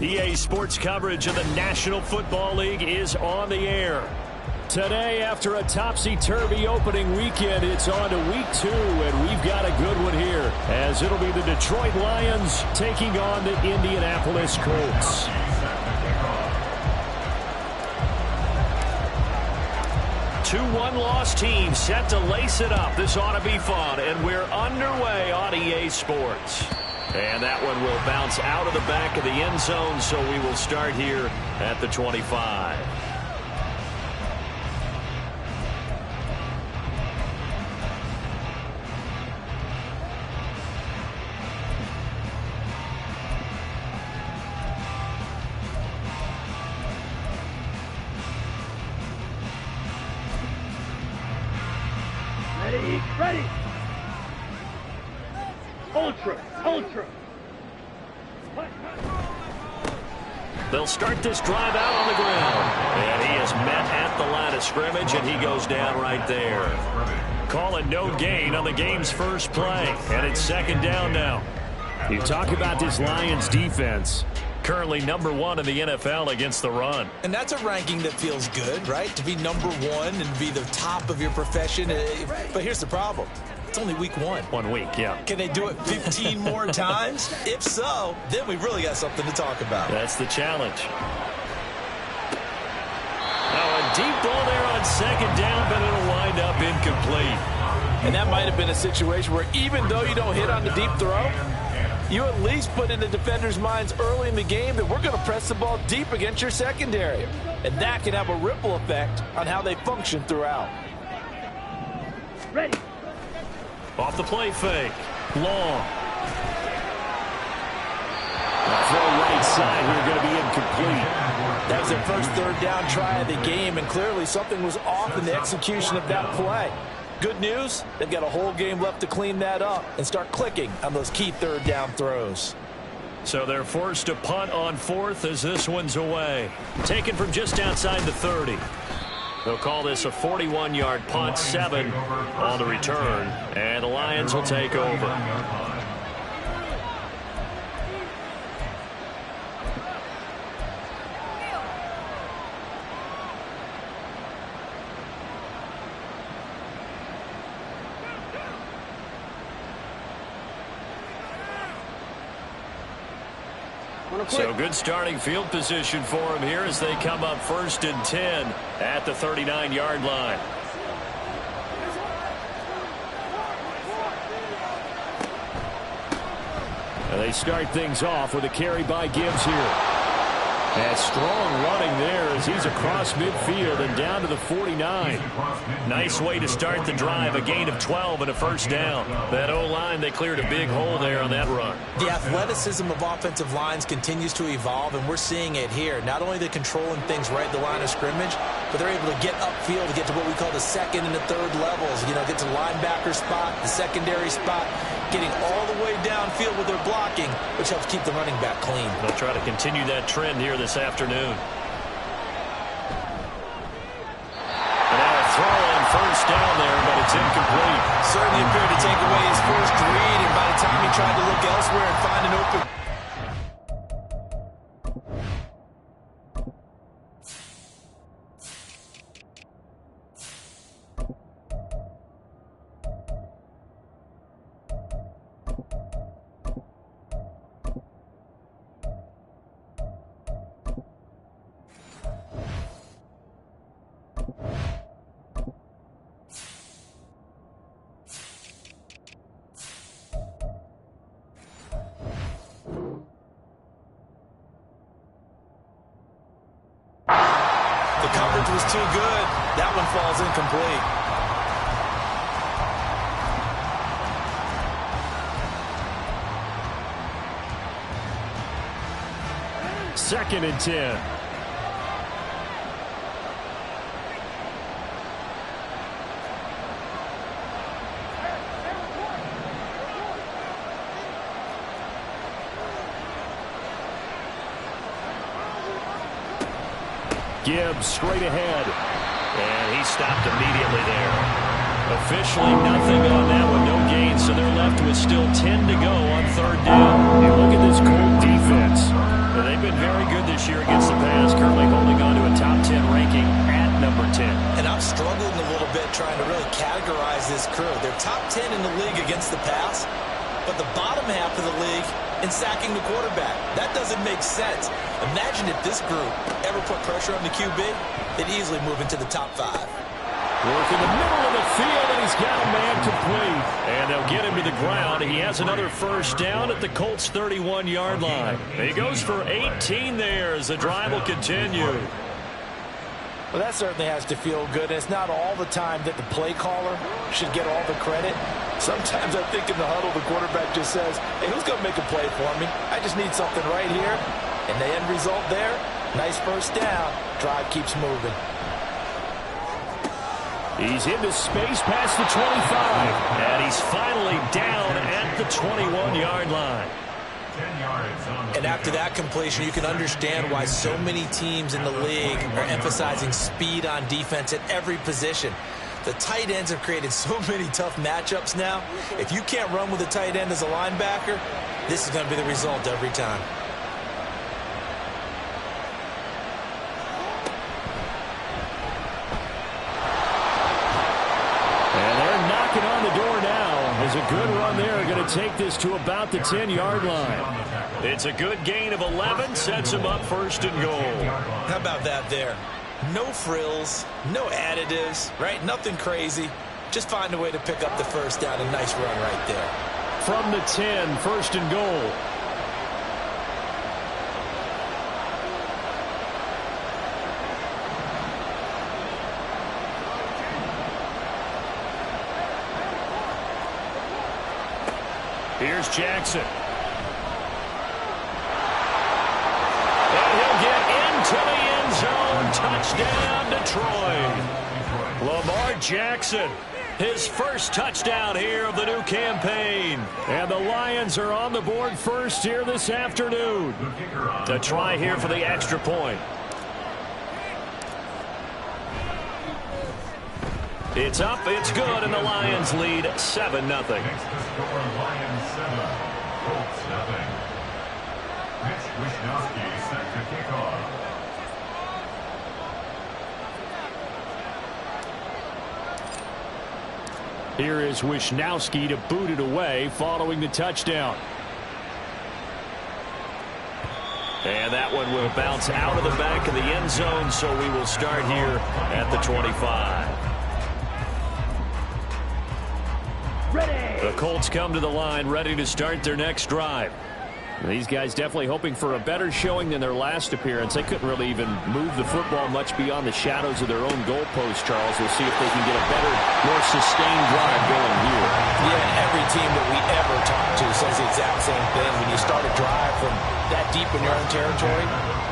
EA Sports coverage of the National Football League is on the air. Today, after a topsy-turvy opening weekend, it's on to week 2, and we've got a good one here, as it'll be the Detroit Lions taking on the Indianapolis Colts. Two one-loss teams set to lace it up. This ought to be fun, and we're underway on EA Sports. And that one will bounce out of the back of the end zone, so we will start here at the 25. Ready. Ultra. They'll start this drive out on the ground. And he is met at the line of scrimmage, and he goes down right there. Call it no gain on the game's first play. And it's second down now. You talk about this Lions defense. Currently number 1 in the NFL against the run. And that's a ranking that feels good, right? To be number 1 and be the top of your profession. But here's the problem. It's only week 1. 1 week, yeah. Can they do it 15 more times? If so, then we really got something to talk about. That's the challenge. Now a deep ball there on second down, but it'll wind up incomplete. And that might have been a situation where even though you don't hit on the deep throw, you at least put in the defenders' minds early in the game that we're going to press the ball deep against your secondary. And that can have a ripple effect on how they function throughout. Ready. Off the play fake. Long. Throw right side here, going to be incomplete. That was their first third down try of the game, and clearly something was off in the execution of that play. Good news, they've got a whole game left to clean that up and start clicking on those key third down throws. So they're forced to punt on 4th as this one's away. Taken from just outside the 30. They'll call this a 41-yard punt, 7 on the return, and the Lions will take over. So good starting field position for him here as they come up 1st and 10 at the 39-yard line. And they start things off with a carry by Gibbs here. And strong running there as he's across midfield and down to the 49. Nice way to start the drive, a gain of 12 and a first down. That O-line, they cleared a big hole there on that run. The athleticism of offensive lines continues to evolve, and we're seeing it here. Not only are they controlling things right at the line of scrimmage, but they're able to get upfield to get to what we call the second and the third levels. You know, get to the linebacker spot, the secondary spot, getting all the way downfield with their blocking, which helps keep the running back clean. They'll try to continue that trend here this afternoon. And now a throw on first down there, but it's incomplete. Certainly appeared to take away his first read, and by the time he tried to look elsewhere and find an open... The coverage was too good. That one falls incomplete. 2nd and 10. Gibbs straight ahead. And he stopped immediately there. Officially nothing on that one, no gain, so they're left with still 10 to go on 3rd down. You look at this Colt defense. They've been very good this year against the pass, currently holding on to a top 10 ranking at number 10. And I'm struggling a little bit trying to really categorize this crew. They're top 10 in the league against the pass, but the bottom half of the league in sacking the quarterback. That doesn't make sense. Imagine if this group ever put pressure on the QB, they'd easily move into the top 5. Work in the middle of the field, and he's got a man complete. And they'll get him to the ground. He has another 1st down at the Colts' 31-yard line. He goes for 18 there as the drive will continue. Well, that certainly has to feel good. It's not all the time that the play caller should get all the credit. Sometimes I think in the huddle, the quarterback just says, hey, who's going to make a play for me? I just need something right here. And the end result there, nice 1st down. Drive keeps moving. He's into space past the 25. And he's finally down at the 21-yard line. And after that completion, you can understand why so many teams in the league are emphasizing speed on defense at every position. The tight ends have created so many tough matchups now. If you can't run with a tight end as a linebacker, this is going to be the result every time. On the door now is a good run there. Going to take this to about the 10-yard line. It's a good gain of 11. Sets him up 1st and goal. How about that there? No frills, no additives, right? Nothing crazy. Just find a way to pick up the 1st down. A nice run right there. From the 10, 1st and goal. Here's Jackson. And he'll get into the end zone. Touchdown, Detroit. Lamar Jackson, his 1st touchdown here of the new campaign. And the Lions are on the board 1st here this afternoon. To try here for the extra point. It's up, it's good, and the Lions lead 7-0. Here is Wishnowski to boot it away following the touchdown. And that one will bounce out of the back of the end zone, so we will start here at the 25. Ready. The Colts come to the line ready to start their next drive. These guys definitely hoping for a better showing than their last appearance. They couldn't really even move the football much beyond the shadows of their own goalpost, Charles. We'll see if they can get a better, more sustained drive going here. Yeah, and every team that we ever talk to says the exact same thing. When you start a drive from that deep in your own territory,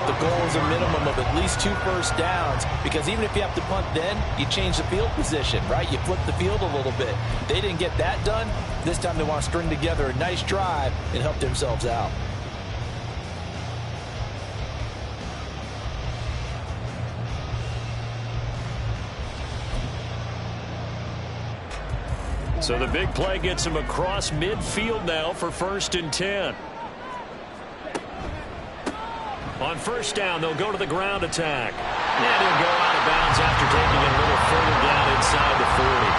the goal is a minimum of at least 2 first downs, because even if you have to punt then, you change the field position, right? You flip the field a little bit. They didn't get that done. This time they want to string together a nice drive and help themselves out. So the big play gets him across midfield now for 1st and 10. On 1st down, they'll go to the ground attack. And he'll go out of bounds after taking it a little further down inside the 40.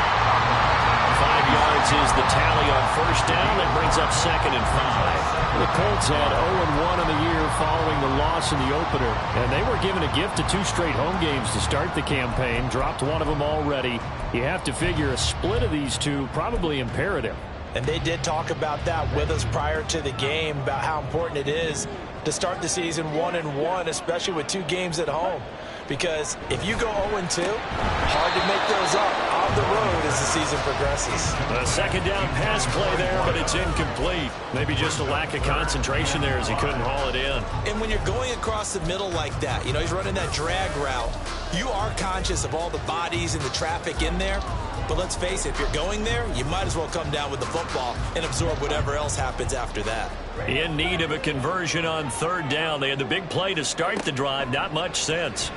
5 yards is the tally on 1st down. That brings up 2nd and 5. The Colts had 0-1 on the year following the loss in the opener. And they were given a gift of 2 straight home games to start the campaign. Dropped one of them already. You have to figure a split of these two probably imperative. And they did talk about that with us prior to the game, about how important it is to start the season 1-1, especially with 2 games at home. Because if you go 0-2, hard to make those up on the road, as as the season progresses. A second down pass play there, but it's incomplete. Maybe just a lack of concentration there as he couldn't haul it in. And when you're going across the middle like that, you know, he's running that drag route, you are conscious of all the bodies and the traffic in there. But let's face it, if you're going there, you might as well come down with the football and absorb whatever else happens after that. In need of a conversion on third down. They had the big play to start the drive. Not much sense.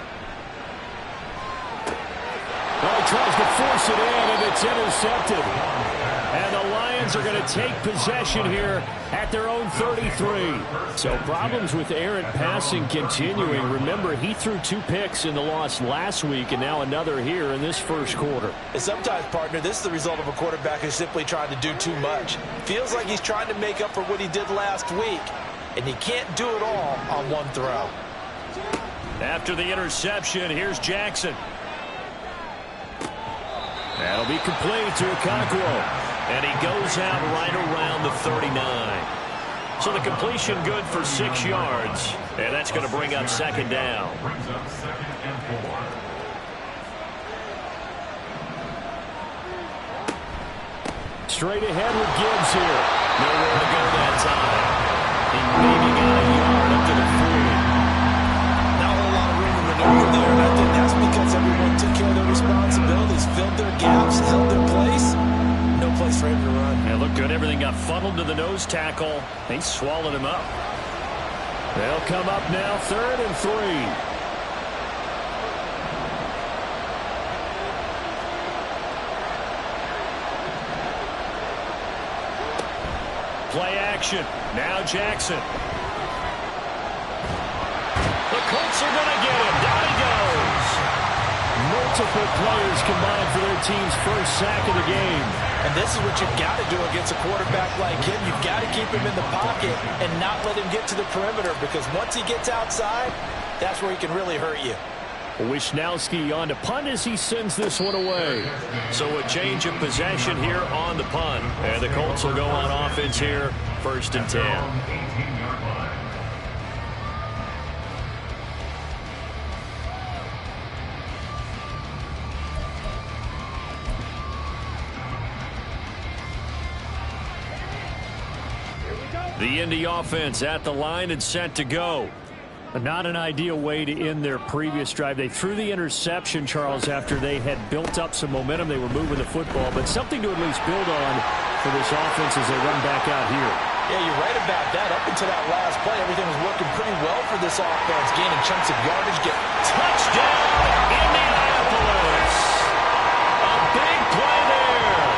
Well, he tries to force it in, and it's intercepted. And the Lions are going to take possession here at their own 33. So problems with errant passing continuing. Remember, he threw 2 picks in the loss last week, and now another here in this first quarter. And sometimes, partner, this is the result of a quarterback who's simply trying to do too much. Feels like he's trying to make up for what he did last week, and he can't do it all on one throw. After the interception, here's Jackson. That'll be complete to Okonkwo. And he goes out right around the 39. So the completion good for 6 yards. And that's going to bring up second down. Straight ahead with Gibbs here. Nowhere to go that time. He maybe got a yard up to the 40. Not a whole lot of room to maneuver there, and I think that's because everyone took care of their responsibilities, filled their gaps, held their place. No place for him to run. It looked good. Everything got funneled to the nose tackle. They swallowed him up. They'll come up now, 3rd and 3. Play action. Now Jackson. The Colts are going to get him. Down he goes. Multiple players combined for their team's first sack of the game. And this is what you've got to do against a quarterback like him. You've got to keep him in the pocket and not let him get to the perimeter, because once he gets outside, that's where he can really hurt you. Wisnowski on to punt as he sends this one away. So a change of possession here on the punt. And the Colts will go on offense here, 1st and 10. The Indy offense at the line and set to go. Not an ideal way to end their previous drive. They threw the interception, Charles, after they had built up some momentum. They were moving the football, but something to at least build on for this offense as they run back out here. Yeah, you're right about that. Up until that last play, everything was working pretty well for this offense, gaining chunks of yardage. Touchdown, Indianapolis! A big play there.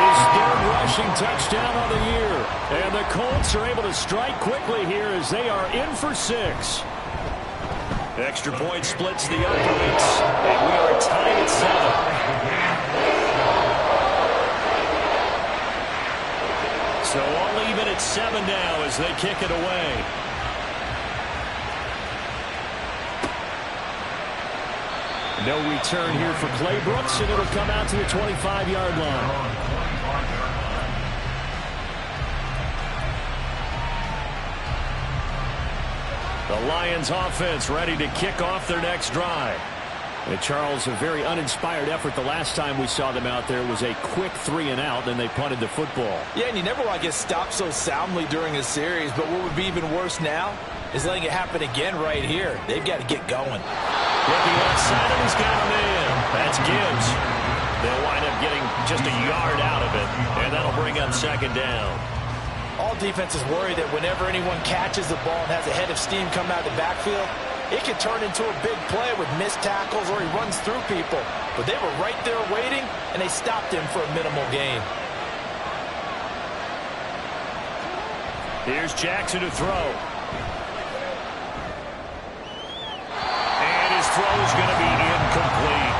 His 3rd rushing touchdown on the year. And the Colts are able to strike quickly here as they are in for 6. Extra point splits the opponents, and we are tied at 7. So all even at 7 now as they kick it away. No return here for Clay Brooks, and it'll come out to the 25-yard line. The Lions offense ready to kick off their next drive. And Charles, a very uninspired effort the last time we saw them out there. Was a quick 3 and out, then they punted the football. Yeah, and you never want to get stopped so soundly during a series, but what would be even worse now is letting it happen again right here. They've got to get going. Looking outside, and he's got him in. That's Gibbs. They'll wind up getting just a yard out of it, and that'll bring up second down. All defenses worry that whenever anyone catches the ball and has a head of steam come out of the backfield, it can turn into a big play with missed tackles or he runs through people. But they were right there waiting, and they stopped him for a minimal gain. Here's Jackson to throw. And his throw is going to be incomplete.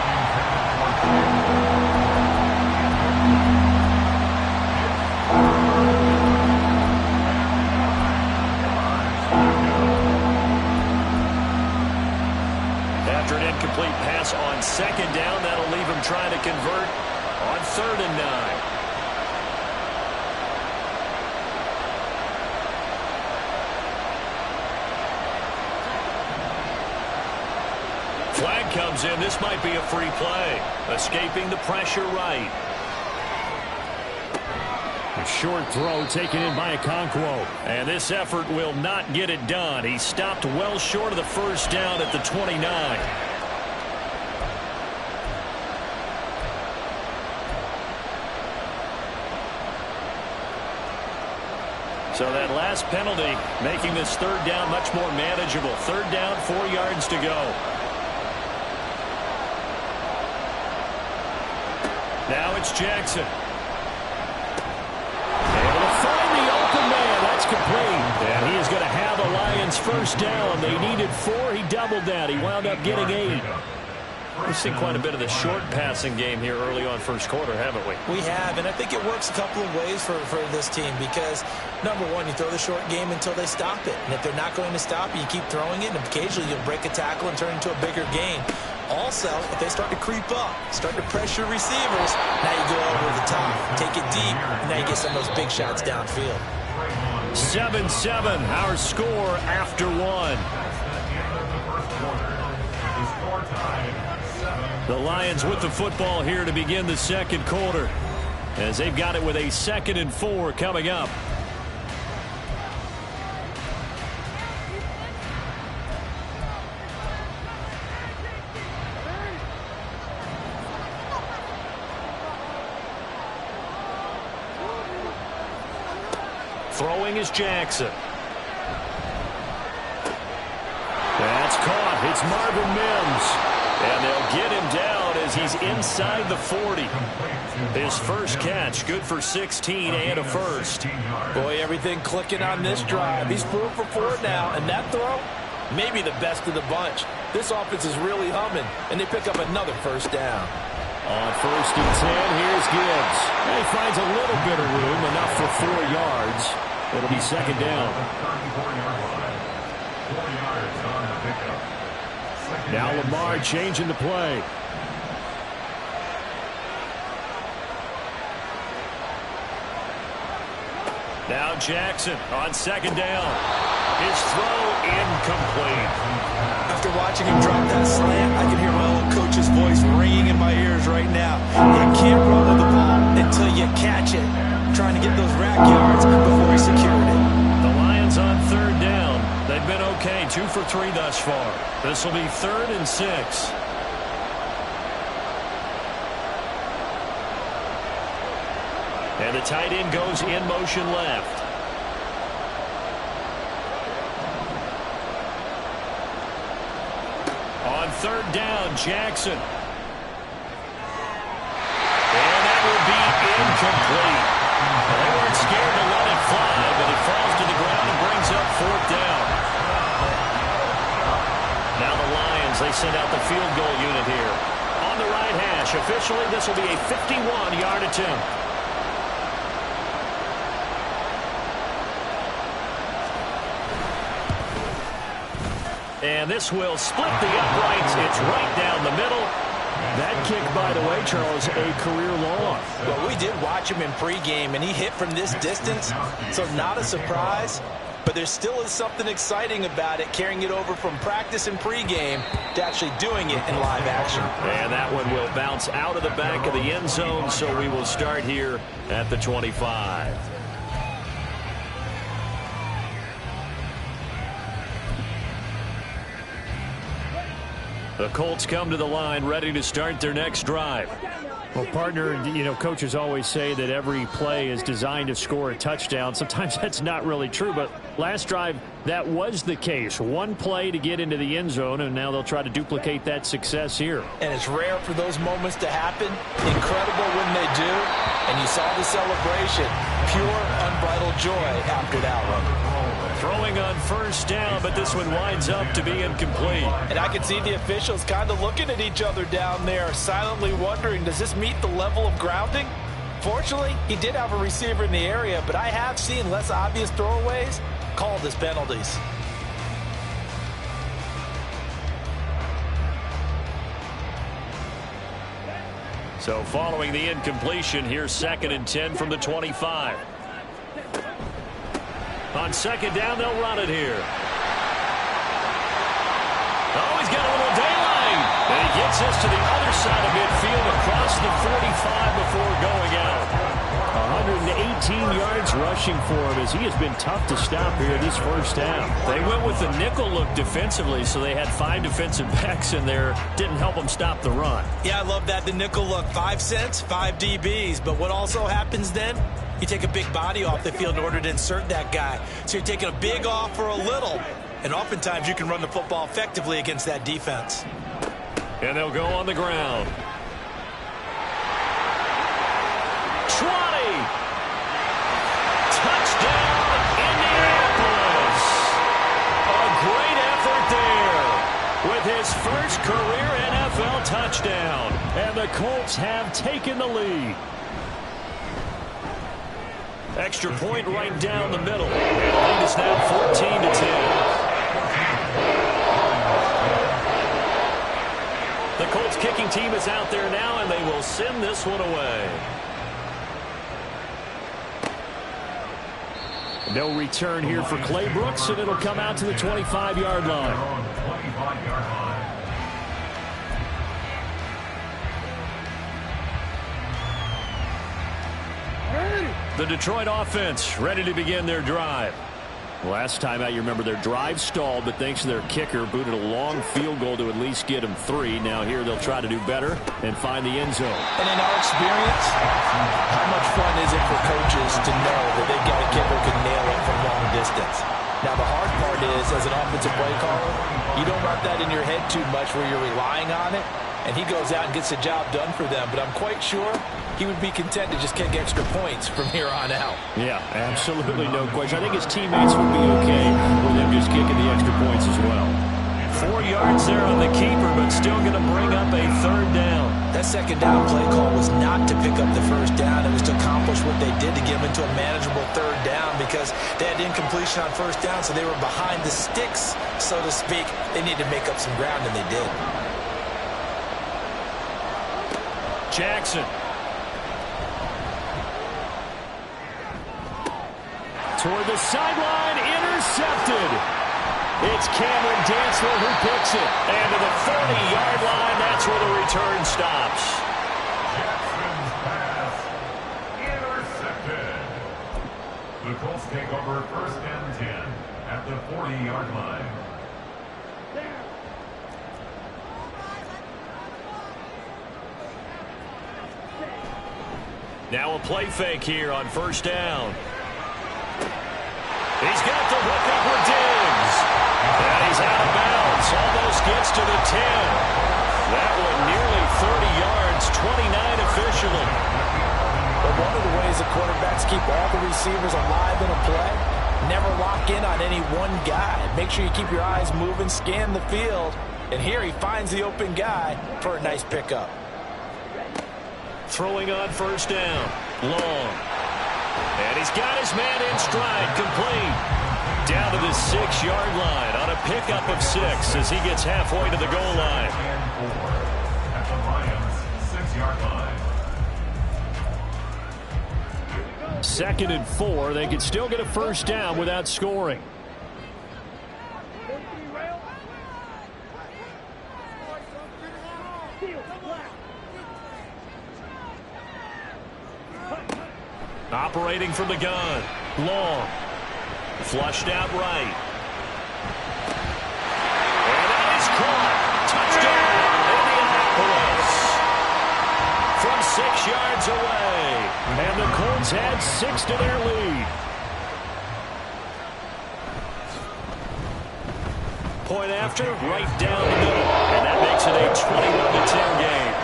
After an incomplete pass on second down, that'll leave him trying to convert on 3rd and 9. Flag comes in. This might be a free play. Escaping the pressure right. short throw taken in by Okonkwo. And this effort will not get it done. He stopped well short of the first down at the 29. So that last penalty making this third down much more manageable. Third down, 4 yards to go. Now it's Jackson. Able to find the open man. That's complete. And he is going to have a Lions first down. They needed 4. He doubled that. He wound up getting 8. We've seen quite a bit of the short passing game here early on first quarter, haven't we? We have, and I think it works a couple of ways for this team because, number one, you throw the short game until they stop it. And if they're not going to stop it, you keep throwing it, and occasionally you'll break a tackle and turn it into a bigger game. Also, if they start to creep up, start to pressure receivers, now you go over the top, take it deep, and now you get some of those big shots downfield. 7-7, our score after 1. The Lions with the football here to begin the second quarter, as they've got it with a 2nd and 4 coming up. Throwing is Jackson. That's caught. It's Marvin Mims. And they'll get him down as he's inside the 40. His first catch, good for 16 and a first. Boy, everything clicking on this drive. He's 4 for 4 now, and that throw, maybe the best of the bunch. This offense is really humming, and they pick up another first down. On 1st and 10, here's Gibbs. And he finds a little bit of room, enough for 4 yards. It'll be 2nd down. Now Lamar changing the play. Now Jackson on 2nd down. His throw incomplete. After watching him drop that slant, I can hear my old coach's voice ringing in my ears right now. You can't run with the ball until you catch it. Trying to get those rack yards before he secured it. The Lions on 3rd down. They've been okay, 2 for 3 thus far. This will be 3rd and 6. And the tight end goes in motion left. On 3rd down, Jackson. And that will be incomplete. Well, they weren't scared to let it fly, but it falls to the ground and brings up 4th down. Now the Lions, they send out the field goal unit here. On the right hash, officially this will be a 51-yard attempt. And this will split the uprights. It's right down the middle. That kick, by the way, Charles, a career long. Well, we did watch him in pregame, and he hit from this distance, so not a surprise. But there still is something exciting about it, carrying it over from practice and pregame to actually doing it in live action. And that one will bounce out of the back of the end zone, so we will start here at the 25. The Colts come to the line ready to start their next drive. Well, partner, you know, coaches always say that every play is designed to score a touchdown. Sometimes that's not really true, but last drive, that was the case. One play to get into the end zone, and now they'll try to duplicate that success here. And it's rare for those moments to happen. Incredible when they do. And you saw the celebration. Pure, unbridled joy after that one. Throwing on 1st down, but this one winds up to be incomplete. And I can see the officials kind of looking at each other down there, silently wondering, does this meet the level of grounding? Fortunately, he did have a receiver in the area, but I have seen less obvious throwaways called as penalties. So following the incompletion, here's 2nd and 10 from the 25. On 2nd down, they'll run it here. Oh, he's got a little daylight. And he gets us to the other side of midfield across the 45 before going out. 118 defense rushing for him as he has been tough to stop here this first half. They went with the nickel look defensively, so they had 5 defensive backs in there. Didn't help them stop the run. Yeah, I love that, the nickel look. 5 cents, 5 DBs. But what also happens then? You take a big body off the field in order to insert that guy. So you're taking a big off for a little. And oftentimes you can run the football effectively against that defense. And they'll go on the ground. 20. Touchdown, Indianapolis. A great effort there with his first career NFL touchdown. And the Colts have taken the lead. Extra point right down the middle. And the lead is now 14-10. The Colts kicking team is out there now, and they will send this one away. No return here for Clay Brooks, and it'll come out to the 25-yard line. The Detroit offense ready to begin their drive. Last time out, you remember their drive stalled, but thanks to their kicker, booted a long field goal to at least get them 3. Now here they'll try to do better and find the end zone. And in our experience, how much fun is it for coaches to know that they've got a kicker who can nail it from long distance? Now the hard part is, as an offensive play caller, you don't want that in your head too much where you're relying on it, and he goes out and gets the job done for them. But I'm quite sure he would be content to just kick extra points from here on out. Yeah, absolutely no question. I think his teammates would be okay with him just kicking the extra points as well. 4 yards there on the keeper, but still going to bring up a 3rd down. That 2nd down play call was not to pick up the 1st down. It was to accomplish what they did to get them into a manageable 3rd down because they had incompletion on 1st down, so they were behind the sticks, so to speak. They needed to make up some ground, and they did. Jackson. Toward the sideline, intercepted. It's Cameron Dantzler who picks it. And to the 40-yard line, that's where the return stops. Jackson's pass intercepted. The Colts take over 1st and 10 at the 40-yard line. Now a play fake here on 1st down. He's got the hook up with Diggs. And he's out of bounds. Almost gets to the 10. That one nearly 30 yards, 29 officially. But one of the ways the quarterbacks keep all the receivers alive in a play, never lock in on any one guy. Make sure you keep your eyes moving, scan the field. And here he finds the open guy for a nice pickup. Throwing on 1st down. Long. And he's got his man in stride, complete. Down to the 6-yard line on a pickup of 6 as he gets halfway to the goal line. At the Lions' 6-yard line. 2nd and 4. They can still get a 1st down without scoring. Operating from the gun. Long. Flushed out right. And that is caught. Touchdown, Indianapolis. From 6 yards away. And the Colts add 6 to their lead. Point after, right down the middle. And that makes it a 21-10 game.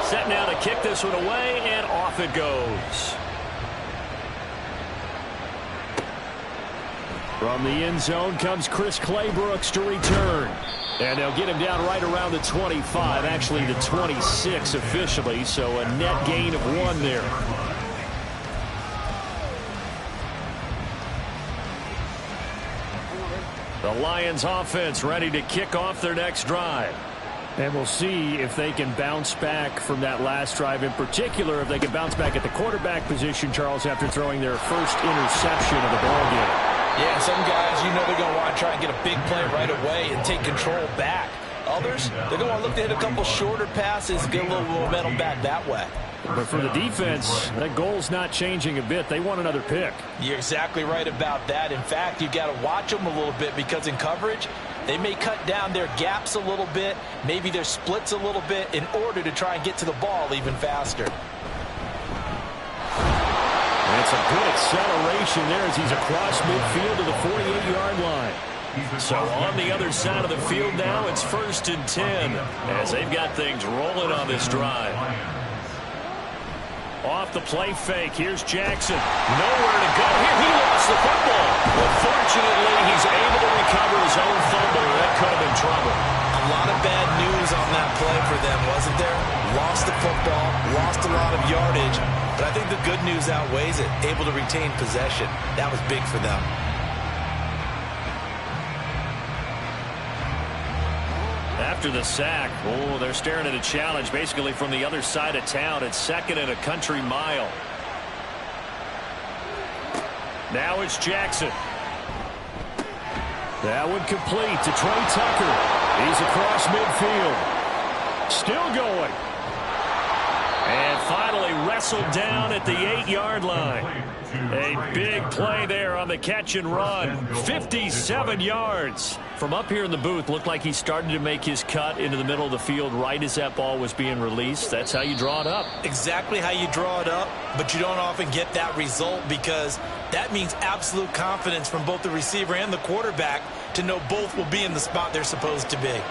Set now to kick this one away, and off it goes. From the end zone comes Chris Claybrooks to return. And they'll get him down right around the 25, actually the 26 officially, so a net gain of 1 there. The Lions offense ready to kick off their next drive. And we'll see if they can bounce back from that last drive. In particular, if they can bounce back at the quarterback position, Charles, after throwing their first interception of the ballgame. Yeah, some guys, you know they're going to want to try and get a big play right away and take control back. Others, they're going to look to hit a couple shorter passes, get a little momentum back that way. But for the defense, that goal's not changing a bit. They want another pick. You're exactly right about that. In fact, you've got to watch them a little bit because in coverage, they may cut down their gaps a little bit, maybe their splits a little bit in order to try and get to the ball even faster. And it's a good acceleration there as he's across midfield to the 48-yard line. So on the other side of the field now, it's 1st and 10 as they've got things rolling on this drive. Off the play fake, here's Jackson. Nowhere to go here. He lost the football. But fortunately, he's able to recover his own fumble. That could have been trouble. A lot of bad news on that play for them, wasn't there? Lost the football, lost a lot of yardage. But I think the good news outweighs it. Able to retain possession. That was big for them. After the sack, they're staring at a challenge basically from the other side of town. It's 2nd and a country mile. Now it's Jackson. That one complete to Trey Tucker. He's across midfield. Still going. And finally wrestled down at the 8-yard line. A big play there on the catch and run. 57 yards. From up here in the booth, looked like he started to make his cut into the middle of the field right as that ball was being released. That's how you draw it up. Exactly how you draw it up, but you don't often get that result because that means absolute confidence from both the receiver and the quarterback to know both will be in the spot they're supposed to be.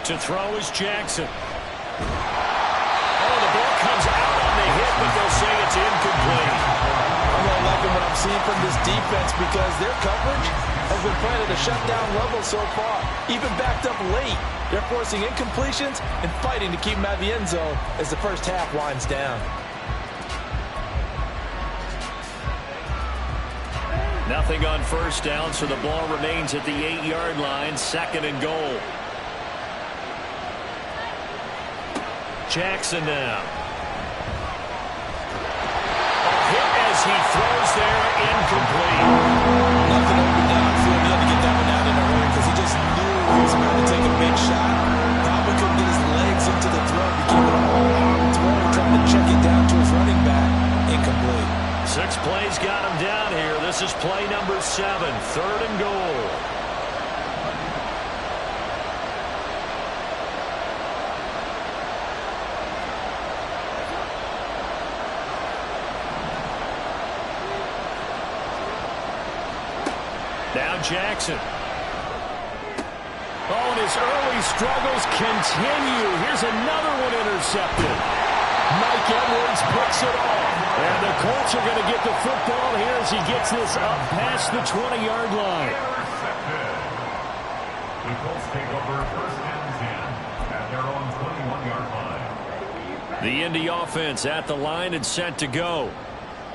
To throw is Jackson. Oh, the ball comes out on the hit, but they'll say it's incomplete. I'm really liking what I'm seeing from this defense because their coverage has been playing at a shutdown level so far. Even backed up late, they're forcing incompletions and fighting to keep them out of the end zone as the first half winds down. Nothing on first down, so the ball remains at the 8-yard line, 2nd and goal. Jackson now. A hit as he throws there, incomplete. Nothing open downfield. He had to get that one out in a hurry because he just knew he was about to take a big shot. Probably couldn't get his legs into the throw. He kept it all arm throw, trying to check it down to his running back. Incomplete. 6 plays got him down here. This is play number 7, 3rd and goal. Now Jackson. Oh, and his early struggles continue. Here's another one intercepted. Mike Edwards picks it off. And the Colts are going to get the football here as he gets this up past the 20-yard line. The Colts take over 1st and 10 at their own 21-yard line. The Indy offense at the line and set to go.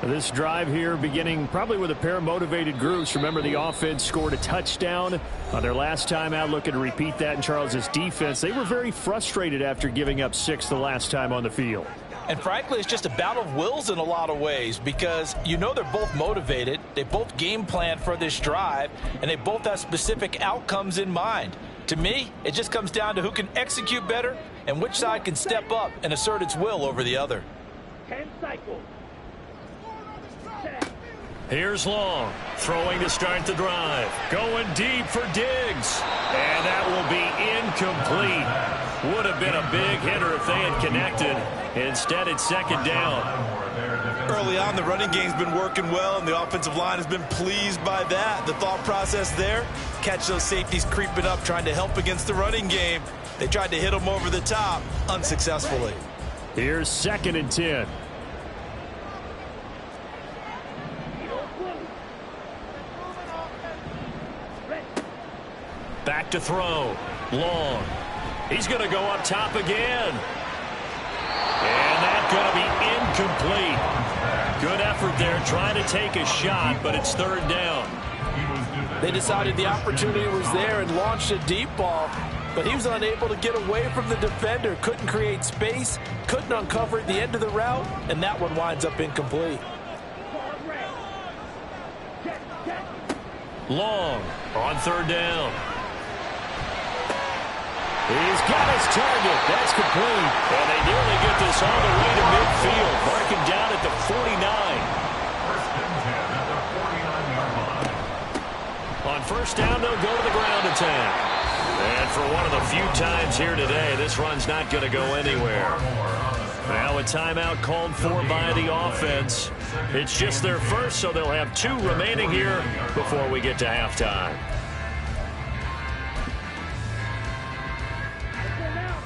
This drive here beginning probably with a pair of motivated groups. Remember, the offense scored a touchdown on their last time out. Looking to repeat that in Charles's defense. They were very frustrated after giving up 6 the last time on the field. And frankly, it's just a battle of wills in a lot of ways because you know they're both motivated. They both game plan for this drive, and they both have specific outcomes in mind. To me, it just comes down to who can execute better and which side can step up and assert its will over the other. 10 cycles. Here's Long, throwing to start the drive. Going deep for Diggs. And that will be incomplete. Would have been a big hitter if they had connected. Instead, it's 2nd down. Early on, the running game's been working well, and the offensive line has been pleased by that. The thought process there, catch those safeties creeping up, trying to help against the running game. They tried to hit them over the top, unsuccessfully. Here's 2nd and 10. Back to throw. Long. He's going to go up top again. And that's going to be incomplete. Good effort there trying to take a shot, but it's 3rd down. They decided the opportunity was there and launched a deep ball, but he was unable to get away from the defender. Couldn't create space, couldn't uncover the end of the route, and that one winds up incomplete. Long on 3rd down. He's got his target. That's complete. And they nearly get this all the way to midfield. Marking down at the 49. First and 10 at the 49-yard line. On first down, they'll go to the ground attack. And for one of the few times here today, this run's not going to go anywhere. Now a timeout called for by the offense. It's just their first, so they'll have 2 remaining here before we get to halftime.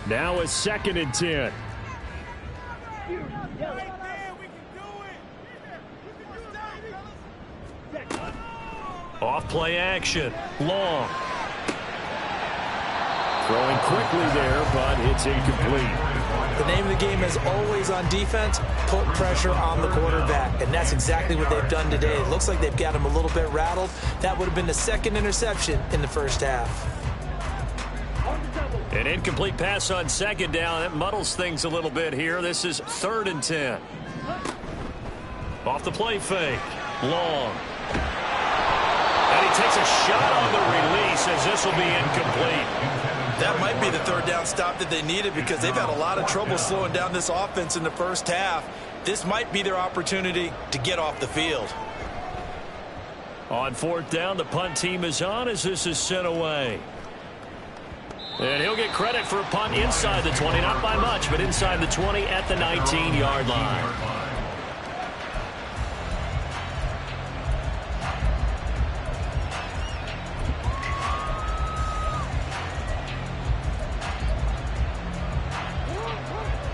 Now a 2nd and 10. Off play action. Long. Throwing quickly there, but it's incomplete. The name of the game is always on defense, put pressure on the quarterback. And that's exactly what they've done today. It looks like they've got him a little bit rattled. That would have been the 2nd interception in the first half. An incomplete pass on 2nd down. That muddles things a little bit here. This is 3rd and 10. Off the play fake. Long. And he takes a shot on the release as this will be incomplete. That might be the 3rd down stop that they needed because they've had a lot of trouble slowing down this offense in the first half. This might be their opportunity to get off the field. On 4th down, the punt team is on as this is sent away. And he'll get credit for a punt inside the 20, not by much, but inside the 20 at the 19-yard line.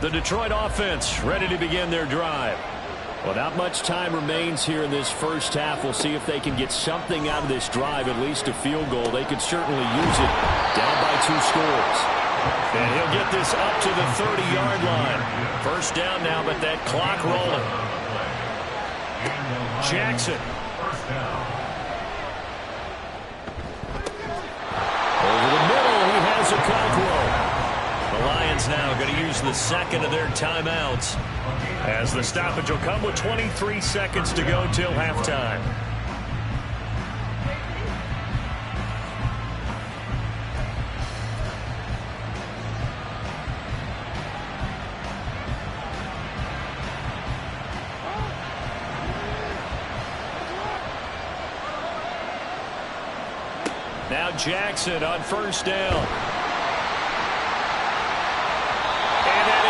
The Detroit offense ready to begin their drive. Well, not much time remains here in this first half. We'll see if they can get something out of this drive, at least a field goal. They could certainly use it down by 2 scores. And he'll get this up to the 30-yard line. First down now, but that clock rolling. Jackson. Over the middle, he has a control. The Lions now going to use the 2nd of their timeouts as the stoppage will come with 23 seconds to go till halftime. Now Jackson on first down.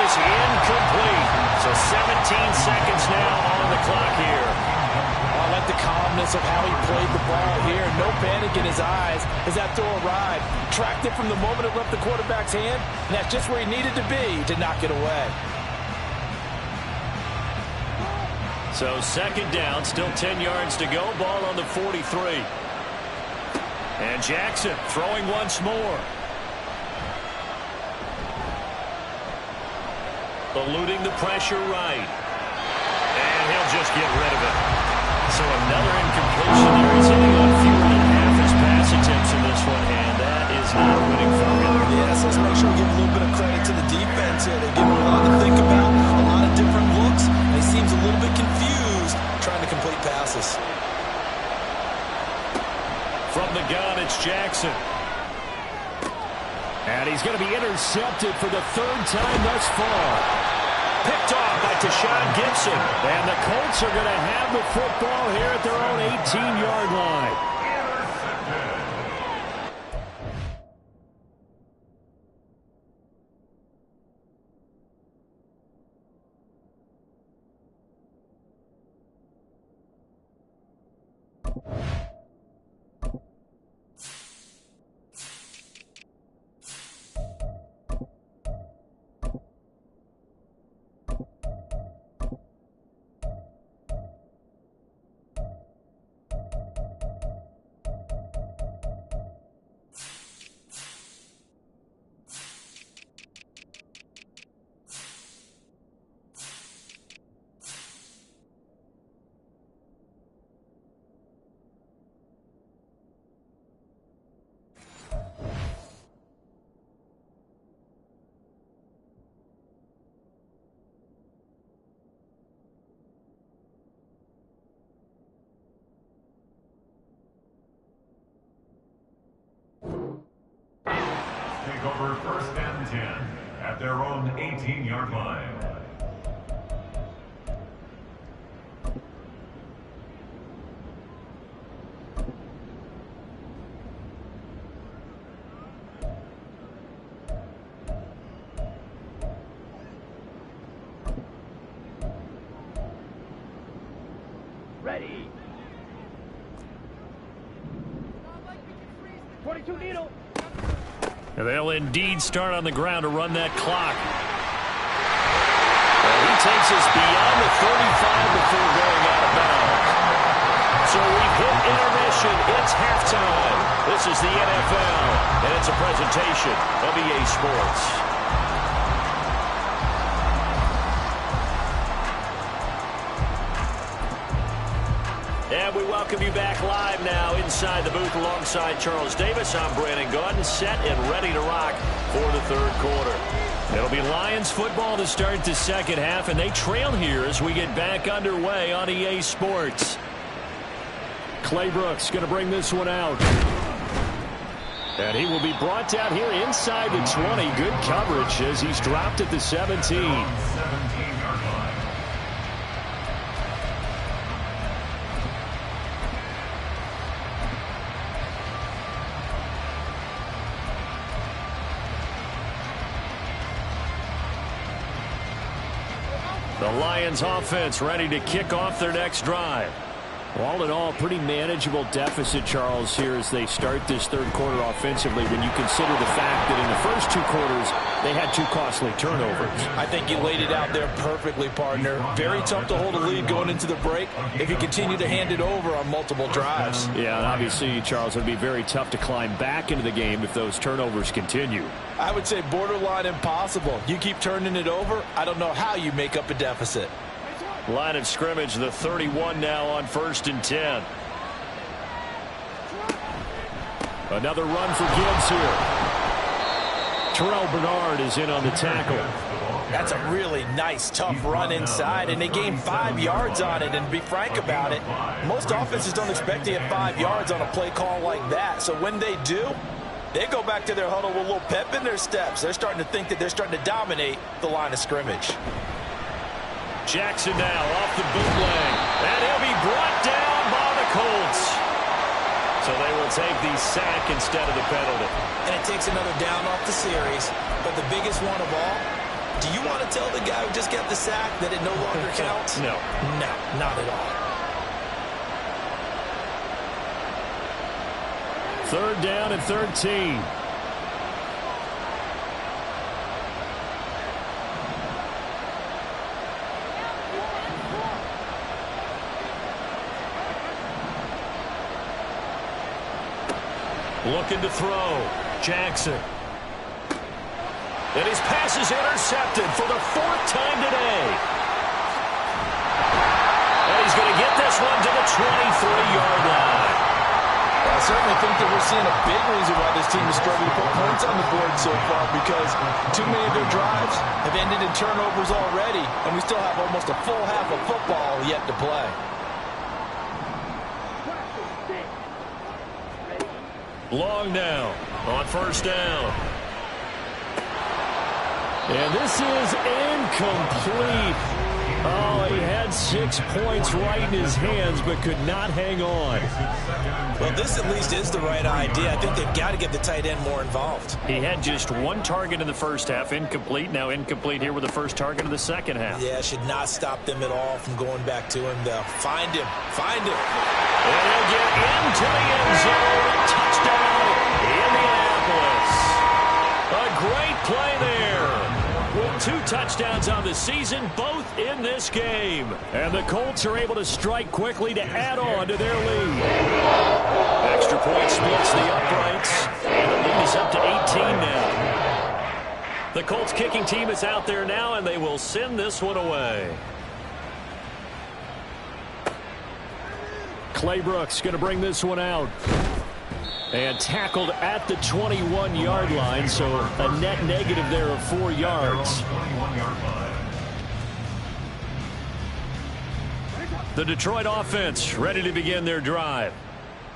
Incomplete. So 17 seconds now on the clock here. I like the calmness of how he played the ball here. No panic in his eyes as that throw arrived. Tracked it from the moment it left the quarterback's hand, and that's just where he needed to be to knock it away. So 2nd down, still 10 yards to go. Ball on the 43. And Jackson throwing once more. Eluding the pressure right. And he'll just get rid of it. So another incompletion there. He's hitting on fewer than half his pass attempts in this one, and that is not a winning formula. Yes, let's make sure we give a little bit of credit to the defense here. They give him a lot to think about, a lot of different looks, and he seems a little bit confused trying to complete passes. From the gun, it's Jackson. And he's going to be intercepted for the 3rd time thus far. Picked off by Tashawn Gibson. And the Colts are going to have the football here at their own 18-yard line. take over first and 10 at their own 18-yard line. Ready. 22 needle. And they'll indeed start on the ground to run that clock. And he takes us beyond the 35 before going out of bounds. So we've hit intermission. It's halftime. This is the NFL, and it's a presentation of EA Sports. And we welcome you back live now inside the booth alongside Charles Davis. I'm Brandon Gaudin, set and ready to rock for the third quarter. It'll be Lions football to start the second half, and they trail here as we get back underway on EA Sports. Clay Brooks going to bring this one out. And he will be brought down here inside the 20. Good coverage as he's dropped at the 17. The Lions offense ready to kick off their next drive. All in all, pretty manageable deficit, Charles, here as they start this third quarter offensively when you consider the fact that in the first two quarters they had two costly turnovers. I think you laid it out there perfectly, partner. Very tough to hold a lead going into the break if you continue to hand it over on multiple drives. Yeah, and obviously, Charles, it would be very tough to climb back into the game if those turnovers continue. I would say borderline impossible. You keep turning it over, I don't know how you make up a deficit. Line of scrimmage, the 31 now on 1st and 10. Another run for Gibbs here. Terrell Bernard is in on the tackle. That's a really nice, tough run inside, and they gained 5 yards on it. And to be frank about it, most offenses don't expect to get 5 yards on a play call like that. So when they do, they go back to their huddle with a little pep in their steps. They're starting to think that they're starting to dominate the line of scrimmage. Jackson now off the bootleg, and he'll be brought down by the Colts. So they will take the sack instead of the penalty. And it takes another down off the series. But the biggest one of all, do you want to tell the guy who just got the sack that it no longer counts? No. No, not at all. Third down and 13. Looking to throw. Jackson. And his pass is intercepted for the 4th time today. And he's going to get this one to the 23-yard line. I certainly think that we're seeing a big reason why this team is struggling to put points on the board so far, because too many of their drives have ended in turnovers already, and we still have almost a full half of football yet to play. Long now on 1st down. And this is incomplete. Oh, he had 6 points right in his hands, but could not hang on. Well, this at least is the right idea. I think they've got to get the tight end more involved. He had just 1 target in the first half, incomplete. Now incomplete here with the first target of the second half. Yeah, should not stop them at all from going back to him. They'll find him. Find him. And he'll get into the end zone. A touchdown, Indianapolis. A great play there. With 2 touchdowns on the season, both in this game. And the Colts are able to strike quickly to add on to their lead. Extra point splits the uprights. And the lead is up to 18 now. The Colts kicking team is out there now, and they will send this one away. Clay Brooks going to bring this one out. And tackled at the 21-yard line, so a net negative there of 4 yards. The Detroit offense ready to begin their drive.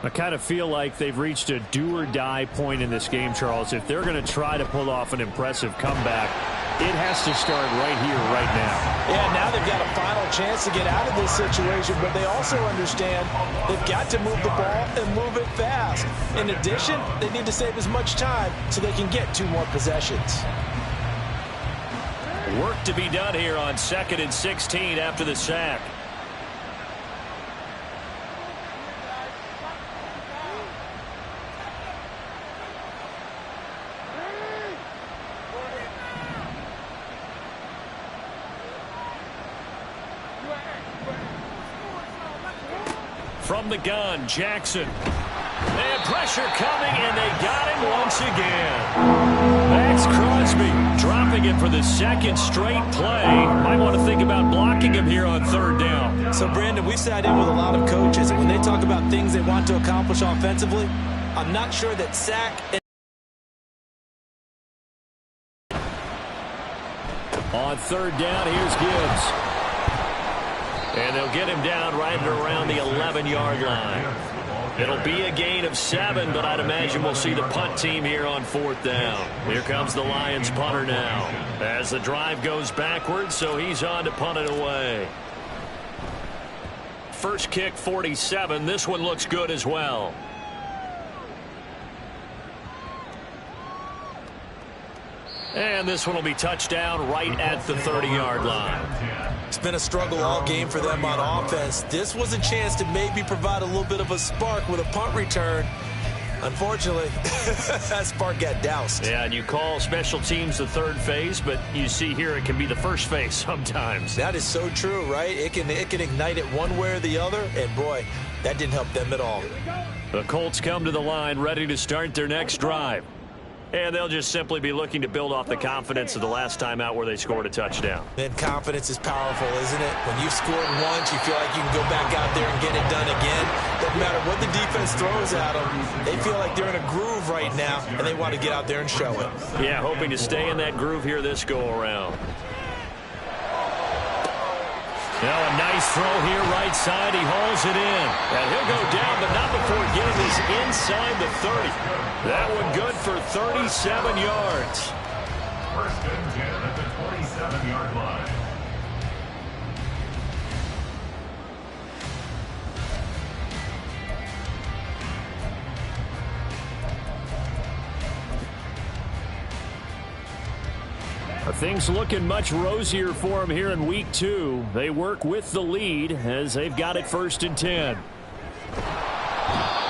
I kind of feel like they've reached a do-or-die point in this game, Charles. If they're going to try to pull off an impressive comeback, it has to start right here, right now. Yeah, now they've got a final chance to get out of this situation, but they also understand they've got to move the ball and move it fast. In addition, they need to save as much time so they can get 2 more possessions. Work to be done here on 2nd and 16 after the sack. From the gun, Jackson. And pressure coming, and they got him once again. Max Crosby dropping it for the 2nd straight play. Might want to think about blocking him here on 3rd down. So, Brandon, we've sat in with a lot of coaches, and when they talk about things they want to accomplish offensively, I'm not sure that sack and on 3rd down, here's Gibbs. And they'll get him down right around the 11-yard line. It'll be a gain of 7, but I'd imagine we'll see the punt team here on 4th down. Here comes the Lions punter now. As the drive goes backwards, so he's on to punt it away. First kick, 47. This one looks good as well. And this one will be touchdown right at the 30-yard line. It's been a struggle all game for them on offense. This was a chance to maybe provide a little bit of a spark with a punt return. Unfortunately, that spark got doused. Yeah, and you call special teams the 3rd phase, but you see here it can be the 1st phase sometimes. That is so true, right? It can ignite it one way or the other, and boy, that didn't help them at all. The Colts come to the line ready to start their next drive. And they'll just simply be looking to build off the confidence of the last time out where they scored a touchdown. And confidence is powerful, isn't it? When you've scored once, you feel like you can go back out there and get it done again. Doesn't matter what the defense throws at them. They feel like they're in a groove right now, and they want to get out there and show it. Yeah, hoping to stay in that groove here this go-around. Now a nice throw here right side. He hauls it in. And he'll go down, but not before getting his inside the 30. That one good for 37 yards. 1st and 10 at the 27-yard line. Things looking much rosier for them here in week 2. They work with the lead as they've got it 1st and 10.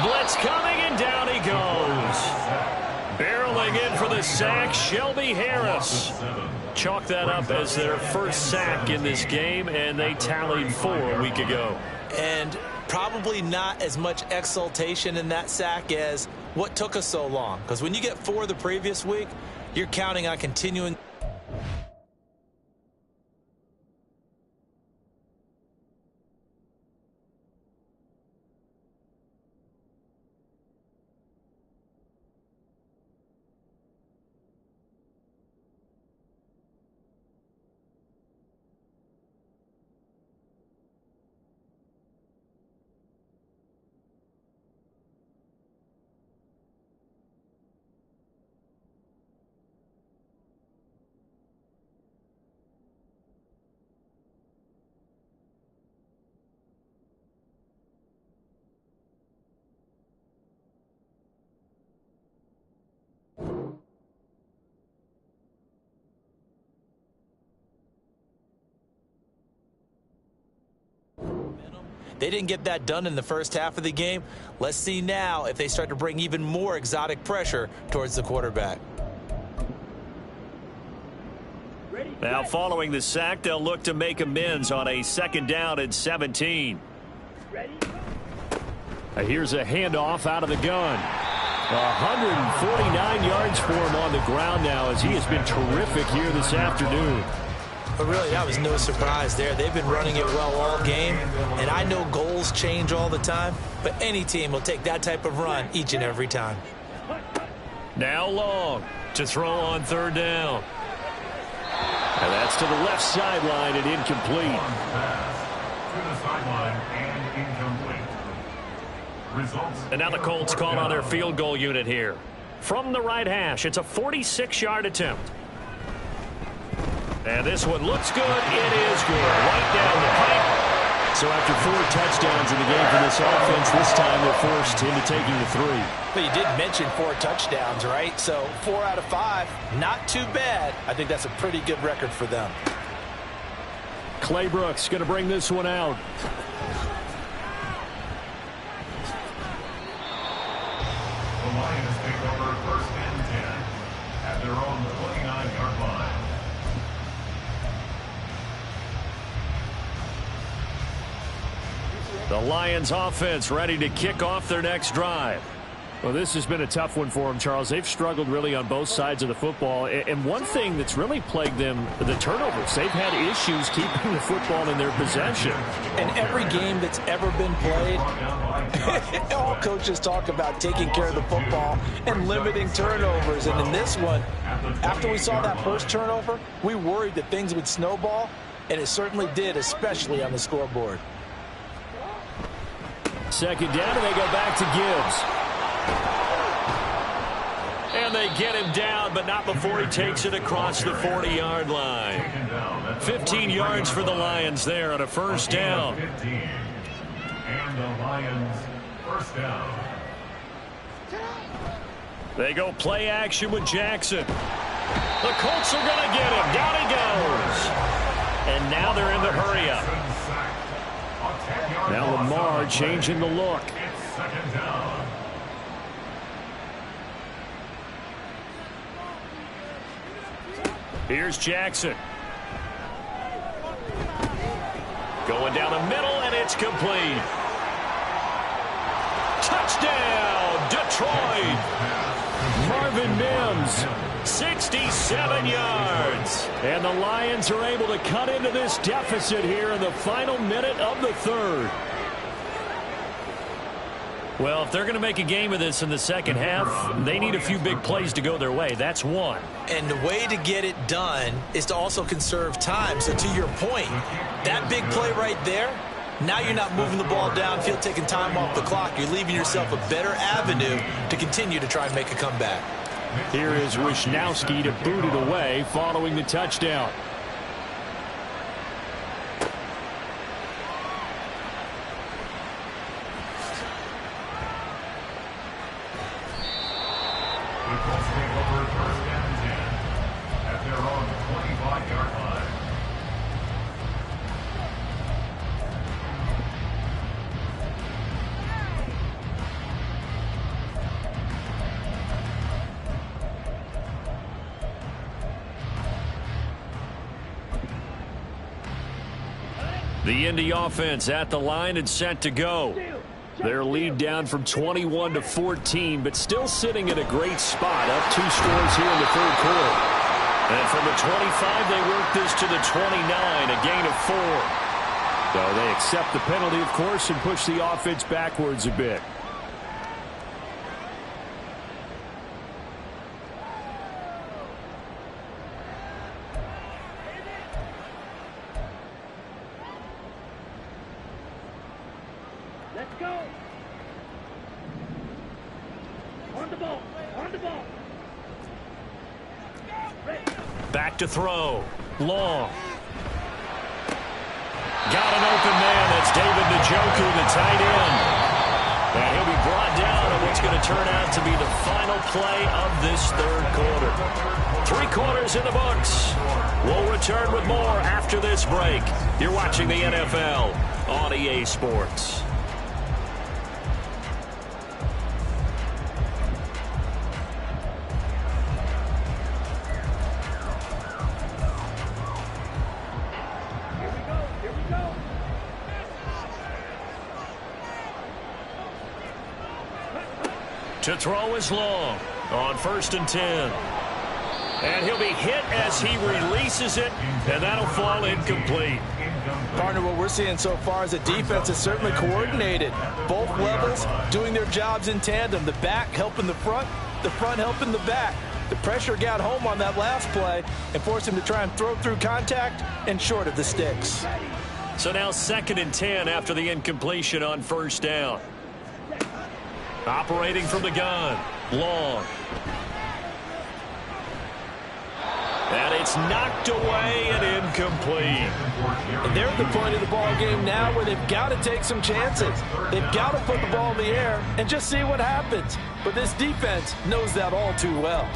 Blitz coming, and down he goes. Barreling in for the sack, Shelby Harris. Chalk that up as their 1st sack in this game, and they tallied 4 a week ago. And probably not as much exultation in that sack as what took us so long. Because when you get 4 the previous week, you're counting on continuing. They didn't get that done in the first half of the game. Let's see now if they start to bring even more exotic pressure towards the quarterback. Now following the sack, they'll look to make amends on a 2nd down and 17. Here's a handoff out of the gun. 149 yards for him on the ground now as he has been terrific here this afternoon. But really, that was no surprise there. They've been running it well all game, and I know goals change all the time, but any team will take that type of run each and every time. Now Long to throw on 3rd down. And that's to the left sideline and incomplete. To the sideline and incomplete. Results. And now the Colts call on their field goal unit here. From the right hash, it's a 46-yard attempt. And this one looks good. It is good. Right down the pipe. So after 4 touchdowns in the game for this offense, this time they're forced into taking the 3. But you did mention 4 touchdowns, right? So 4 out of 5, not too bad. I think that's a pretty good record for them. Clay Brooks going to bring this one out. The Lions take over first and 10 at their own 29-yard line. The Lions offense ready to kick off their next drive. Well, this has been a tough one for them, Charles. They've struggled really on both sides of the football. And one thing that's really plagued them, the turnovers. They've had issues keeping the football in their possession. In every game that's ever been played, all coaches talk about taking care of the football and limiting turnovers. And in this one, after we saw that first turnover, we worried that things would snowball, and it certainly did, especially on the scoreboard. Second down, and they go back to Gibbs. And they get him down, but not before he takes it across the 40-yard line. 15 yards for the Lions there on a first down. 15. And the Lions first down. They go play action with Jackson. The Colts are going to get him. Down he goes. And now they're in the hurry-up. Now Lamar changing the look. It's second down. Here's Jackson. Going down the middle, and it's complete. Touchdown, Detroit. Marvin Mims. 67 yards. And the Lions are able to cut into this deficit here in the final minute of the third. Well, if they're going to make a game of this in the second half, they need a few big plays to go their way. That's one. And the way to get it done is to also conserve time. So to your point, that big play right there, now you're not moving the ball downfield, taking time off the clock. You're leaving yourself a better avenue to continue to try and make a comeback. Here is Wisnowski to boot it away following the touchdown. The Colts take over first and 10 at their own 25-yard line. The Indy offense at the line and set to go. Their lead down from 21 to 14, but still sitting in a great spot, up 2 scores here in the third quarter. And from the 25, they work this to the 29, a gain of 4. So they accept the penalty, of course, and push the offense backwards a bit. Let's go. On the ball. On the ball. Ready. Back to throw. Long. Got an open man. That's David Njoku, the tight end. And he'll be brought down on what's going to turn out to be the final play of this third quarter. 3 quarters in the books. We'll return with more after this break. You're watching the NFL on EA Sports. To throw is Long on 1st and 10. And he'll be hit as he releases it, and that'll fall incomplete. Partner, what we're seeing so far is a defense that's certainly coordinated. Both levels doing their jobs in tandem. The back helping the front helping the back. The pressure got home on that last play and forced him to try and throw through contact and short of the sticks. So now 2nd and 10 after the incompletion on 1st down. Operating from the gun. Long. And it's knocked away and incomplete. And they're at the point of the ball game now where they've got to take some chances. They've got to put the ball in the air and just see what happens. But this defense knows that all too well.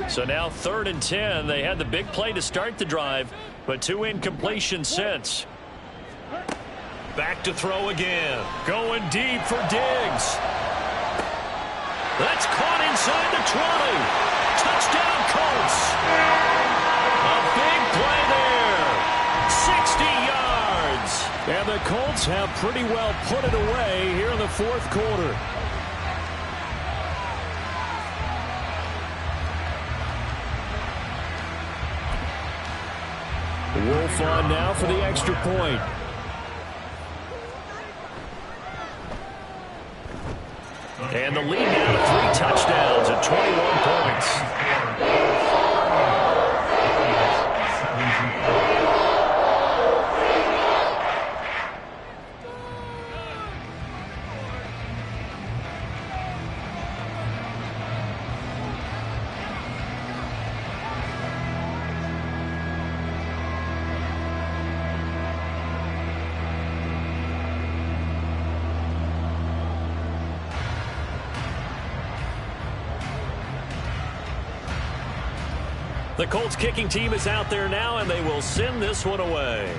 So now 3rd and 10. They had the big play to start the drive, but 2 incompletions since. Back to throw again. Going deep for Diggs. That's caught inside the 20. Touchdown, Colts. A big play there. 60 yards. And the Colts have pretty well put it away here in the 4th quarter. Wolf on now for the extra point. And the lead now to 3 touchdowns at 21 points. The Colts kicking team is out there now, and they will send this one away.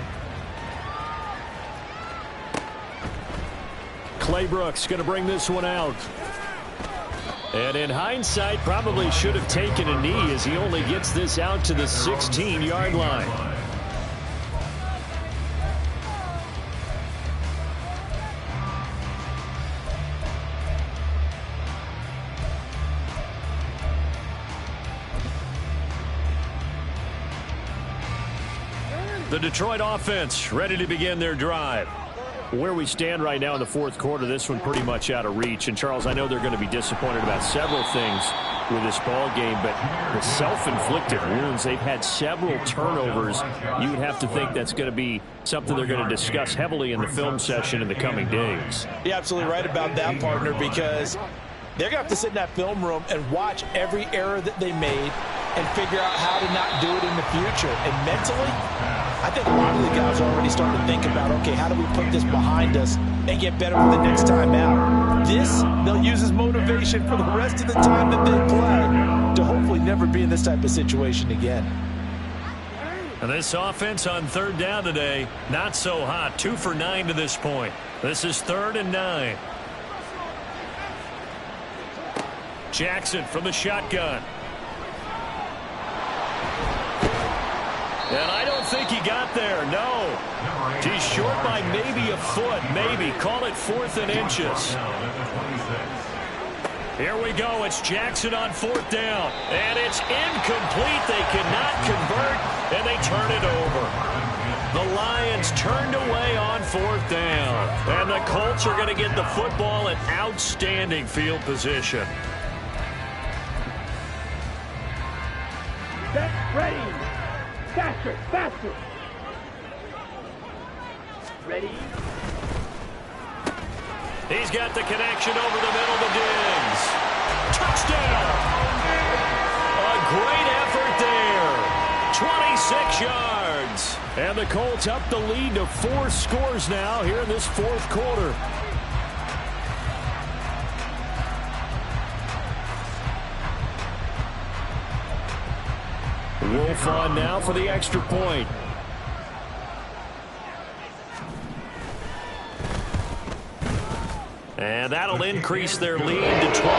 Clay Brooks going to bring this one out. And in hindsight, probably should have taken a knee as he only gets this out to the 16-yard line. The Detroit offense ready to begin their drive. Where we stand right now in the 4th quarter, this one pretty much out of reach. And, Charles, I know they're going to be disappointed about several things with this ball game, but the self-inflicted wounds, they've had several turnovers. You would have to think that's going to be something they're going to discuss heavily in the film session in the coming days. You're absolutely right about that, partner, because they're going to have to sit in that film room and watch every error that they made and figure out how to not do it in the future. And mentally, I think a lot of the guys are already starting to think about, okay, how do we put this behind us and get better for the next time out? This, they'll use as motivation for the rest of the time that they play to hopefully never be in this type of situation again. And this offense on 3rd down today, not so hot. 2 for 9 to this point. This is 3rd and 9. Jackson from the shotgun. And I don't think he got there, no. He's short by maybe a foot, maybe. Call it 4th and inches. Here we go. It's Jackson on 4th down. And it's incomplete. They cannot convert, and they turn it over. The Lions turned away on 4th down. And the Colts are going to get the football in outstanding field position. Set, ready. Faster, faster. Ready. He's got the connection over the middle to Diggs. Touchdown. A great effort there. 26 yards. And the Colts up the lead to 4 scores now here in this 4th quarter. Wolf on now for the extra point. And that'll increase their lead to 28.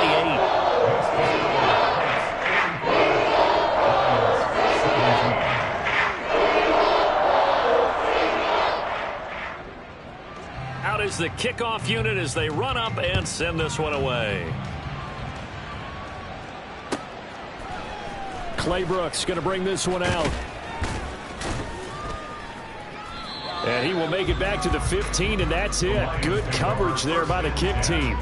Out is the kickoff unit as they run up and send this one away. Clay Brooks going to bring this one out. And he will make it back to the 15, and that's it. Good coverage there by the kick team.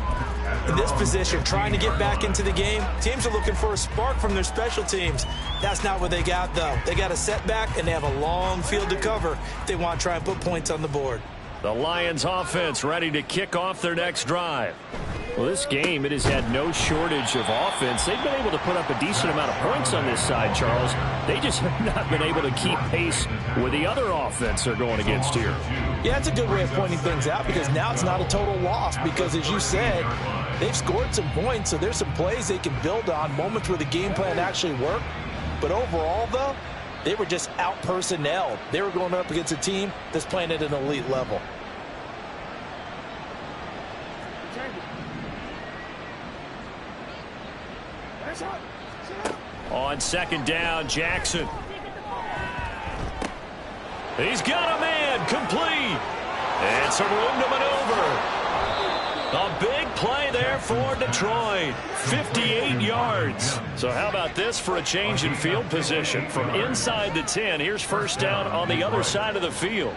In this position, trying to get back into the game, teams are looking for a spark from their special teams. That's not what they got, though. They got a setback, and they have a long field to cover if they want to try and put points on the board. The Lions offense ready to kick off their next drive. Well, this game, it has had no shortage of offense. They've been able to put up a decent amount of points on this side, Charles. They just have not been able to keep pace with the other offense they're going against here. Yeah, it's a good way of pointing things out because now it's not a total loss because, as you said, they've scored some points, so there's some plays they can build on, moments where the game plan actually worked. But overall, though, they were just out-personnelled. They were going up against a team that's playing at an elite level. On second down, Jackson. He's got a man, complete. And some room to maneuver. A big play there for Detroit. 58 yards. So how about this for a change in field position? From inside the 10, here's first down on the other side of the field.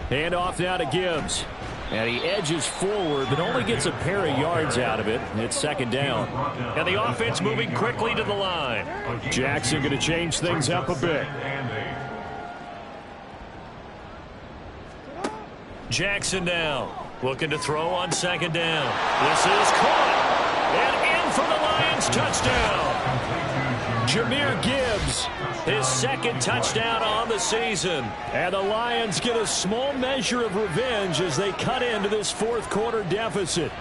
Hand off now to Gibbs. And he edges forward, but only gets a pair of yards out of it. It's second down. And the offense moving quickly to the line. Jackson going to change things up a bit. Jackson now, looking to throw on second down. This is caught. And in for the Lions touchdown. Jahmyr Gibbs, his second touchdown on the season. And the Lions get a small measure of revenge as they cut into this fourth quarter deficit.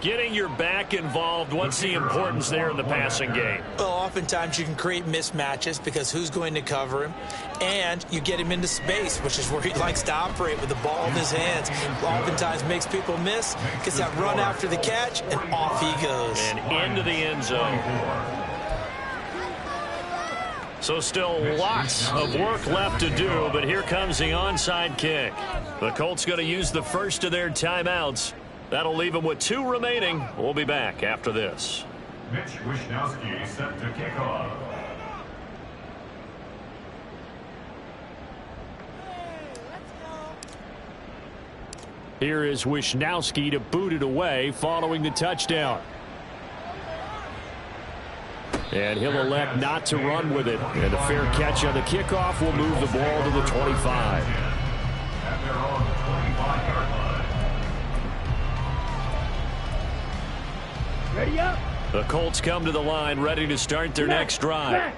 Getting your back involved, what's the importance there in the passing game? Well, oftentimes you can create mismatches because who's going to cover him, and you get him into space, which is where he likes to operate with the ball in his hands. Oftentimes makes people miss, gets that run after the catch, and off he goes. And into the end zone. So still lots of work left to do, but here comes the onside kick. The Colts going to use the first of their timeouts. That'll leave them with 2 remaining. We'll be back after this. Mitch Wishnowsky set to kick off. Here is Wishnowsky to boot it away following the touchdown. And he'll elect not to run with it. And a fair catch on the kickoff will move the ball to the 25. At their own 25-yard line. Ready up. The Colts come to the line ready to start their next drive.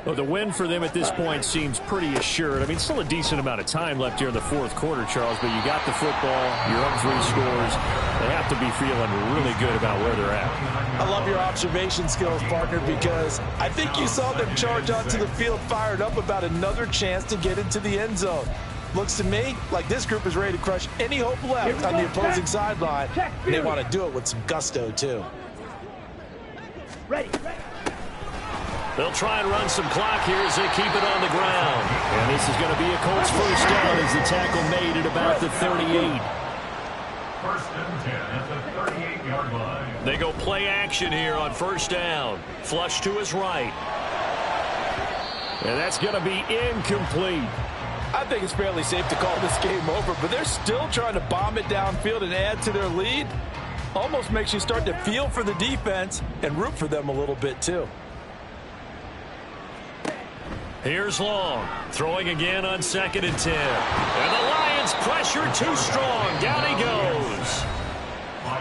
Well, the win for them at this point seems pretty assured. I mean, still a decent amount of time left here in the fourth quarter, Charles, but you got the football, you're up 3 scores. They have to be feeling really good about where they're at. I love your observation skills, partner, because I think you saw them charge onto the field fired up about another chance to get into the end zone. Looks to me like this group is ready to crush any hope left on the opposing sideline. And they want to do it with some gusto, too. Ready. They'll try and run some clock here as they keep it on the ground. And this is going to be a Colts first down as the tackle made at about the 38. First and 10 at the 38-yard line. They go play action here on first down. Flush to his right. And that's going to be incomplete. I think it's fairly safe to call this game over, but they're still trying to bomb it downfield and add to their lead. Almost makes you start to feel for the defense and root for them a little bit, too. Here's Long, throwing again on second and 10. And the Lions pressure too strong. Down he goes.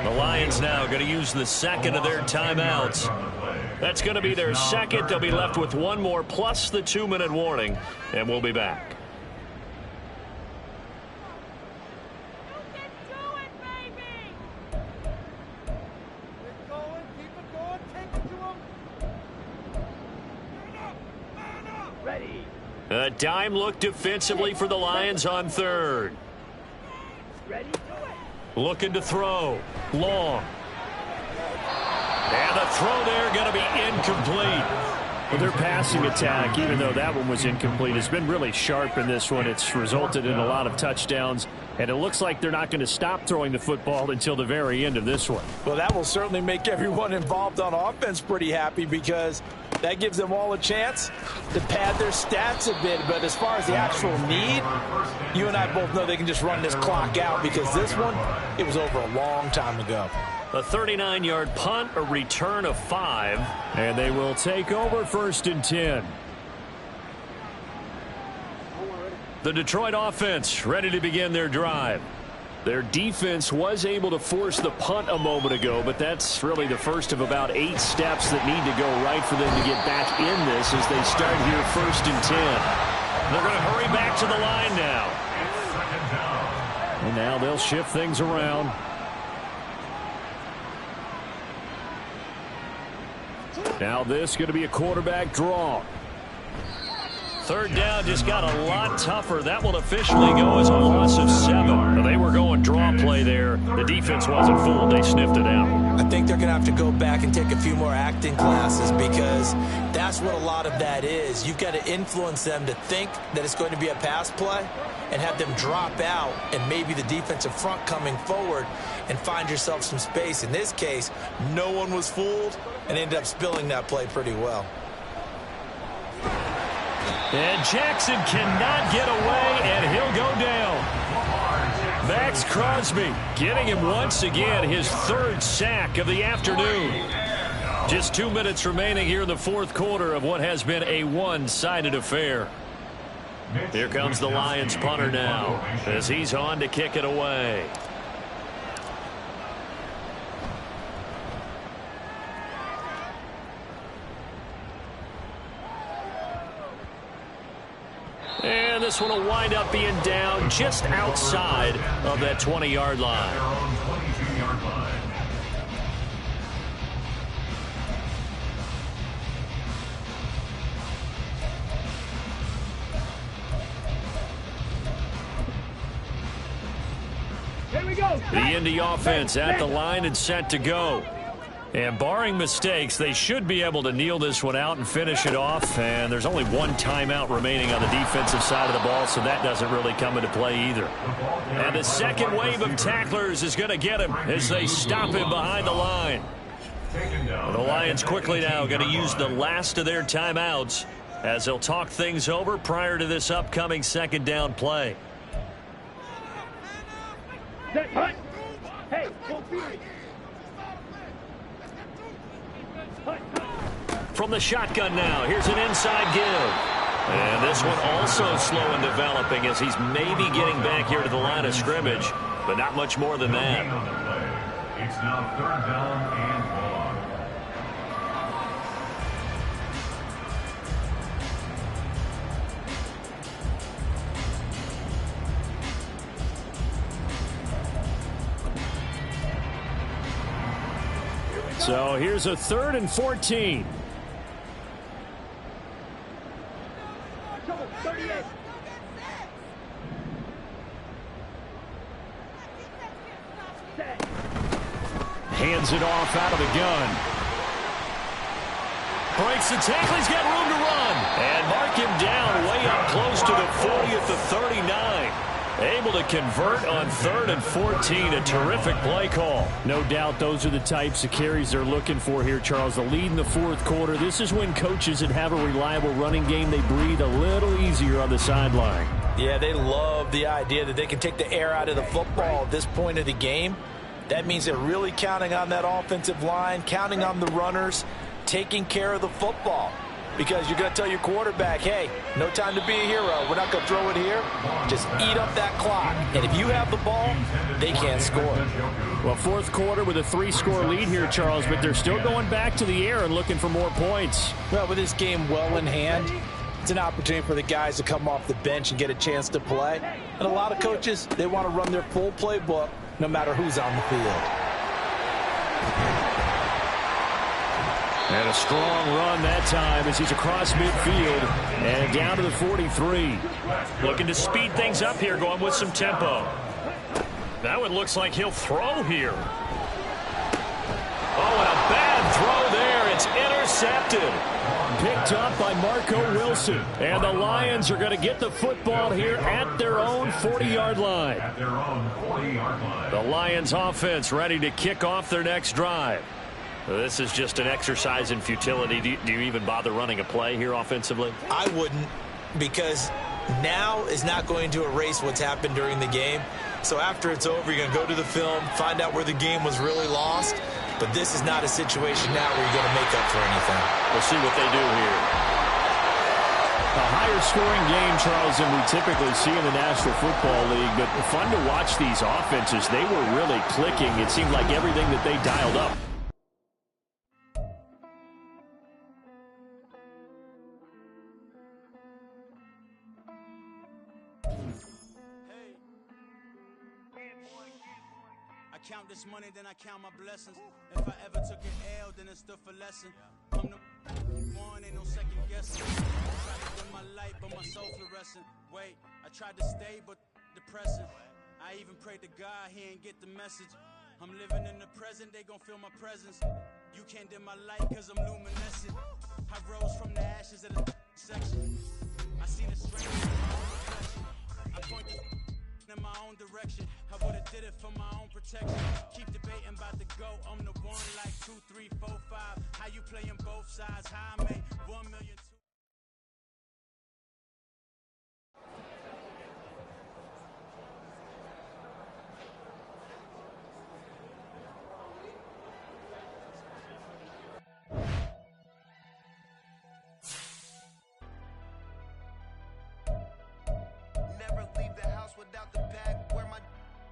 The Lions now going to use the second of their timeouts. That's going to be their second. They'll be left with 1 more plus the 2-minute warning, and we'll be back. A dime look defensively for the Lions on third. Ready. Looking to throw. Long. And the throw there going to be incomplete. Well, their passing attack, even though that one was incomplete, has been really sharp in this one. It's resulted in a lot of touchdowns, and it looks like they're not going to stop throwing the football until the very end of this one. Well, that will certainly make everyone involved on offense pretty happy because that gives them all a chance to pad their stats a bit. But as far as the actual need, you and I both know they can just run this clock out because this one, it was over a long time ago. A 39-yard punt, a return of 5. And they will take over 1st and 10. The Detroit offense ready to begin their drive. Their defense was able to force the punt a moment ago, but that's really the first of about 8 steps that need to go right for them to get back in this as they start here 1st and 10. They're going to hurry back to the line now. And now they'll shift things around. Now this is going to be a quarterback draw. 3rd down just got a lot tougher. That will officially go as a loss of 7. They were going draw play there. The defense wasn't fooled. They sniffed it out. I think they're going to have to go back and take a few more acting classes because that's what a lot of that is. You've got to influence them to think that it's going to be a pass play and have them drop out and maybe the defensive front coming forward and find yourself some space. In this case, no one was fooled and ended up spilling that play pretty well. And Jackson cannot get away, and he'll go down. Max Crosby getting him once again, his 3rd sack of the afternoon. Just 2 minutes remaining here in the 4th quarter of what has been a one-sided affair. Here comes the Lions punter now as he's on to kick it away. And this one will wind up being down just outside of that 20-yard line. Here we go. The Indy offense at the line and set to go. And barring mistakes, they should be able to kneel this one out and finish it off. And there's only 1 timeout remaining on the defensive side of the ball, so that doesn't really come into play either. And the second wave of tacklers is going to get him as they stop him behind the line. The Lions quickly now going to use the last of their timeouts as they'll talk things over prior to this upcoming 2nd down play. Set, hunt. Hey, go Fury. From the shotgun now, here's an inside give. And this one also slow in developing as he's maybe getting back here to the line of scrimmage, but not much more than that. It's now 3rd down and 1. So here's a 3rd and 14. Hands it off out of the gun. Breaks the tackle. He's got room to run. And mark him down way up close to the 40 at the 39. Able to convert on 3rd and 14. A terrific play call. No doubt those are the types of carries they're looking for here, Charles. The lead in the 4th quarter. This is when coaches that have a reliable running game, they breathe a little easier on the sideline. Yeah, they love the idea that they can take the air out of the football at this point of the game. That means they're really counting on that offensive line, counting on the runners, taking care of the football. Because you're going to tell your quarterback, hey, no time to be a hero. We're not going to throw it here. Just eat up that clock. And if you have the ball, they can't score. Well, 4th quarter with a 3-score lead here, Charles, but they're still going back to the air and looking for more points. Well, with this game well in hand, it's an opportunity for the guys to come off the bench and get a chance to play. And a lot of coaches, they want to run their full playbook no matter who's on the field. And a strong run that time as he's across midfield and down to the 43. Looking to speed things up here, going with some tempo. That one looks like he'll throw here. Oh, and a bad throw there. It's intercepted. Picked up by Marco Wilson. And the Lions are going to get the football here at their own 40-yard line. The Lions offense ready to kick off their next drive. This is just an exercise in futility. Do you even bother running a play here offensively? I wouldn't, because now is not going to erase what's happened during the game. So after it's over, you're going to go to the film, find out where the game was really lost. But this is not a situation now where you're going to make up for anything. We'll see what they do here. A higher scoring game, Charles, than we typically see in the National Football League. But fun to watch these offenses. They were really clicking. It seemed like everything that they dialed up. Count this money, then I count my blessings. If I ever took an L, then it stood for lesson. I'm the one, ain't no second guessing. I tried to live my life, but my soul fluorescent. Wait, I tried to stay, but depressing. I even prayed to God, he ain't get the message. I'm living in the present, they gon' feel my presence. You can't dim my light, cause I'm luminescent. I rose from the ashes of the section. I see the strength in my own reflection. I point in my own direction. I would've did it for my own protection. Keep debating about the go. I'm the one like 2, 3, 4, 5. How you playing both sides? How I made 1 million. Never leave the house without the bag. Where my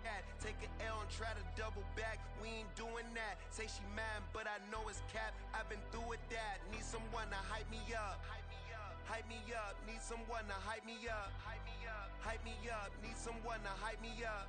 at? Take an L and try to double back. We ain't doing that. Say she mad, but I know it's cap. I've been through with that. Need someone to hype me up. Hype me up. Need someone to hype me up. Hype me up. Need someone to hype me up.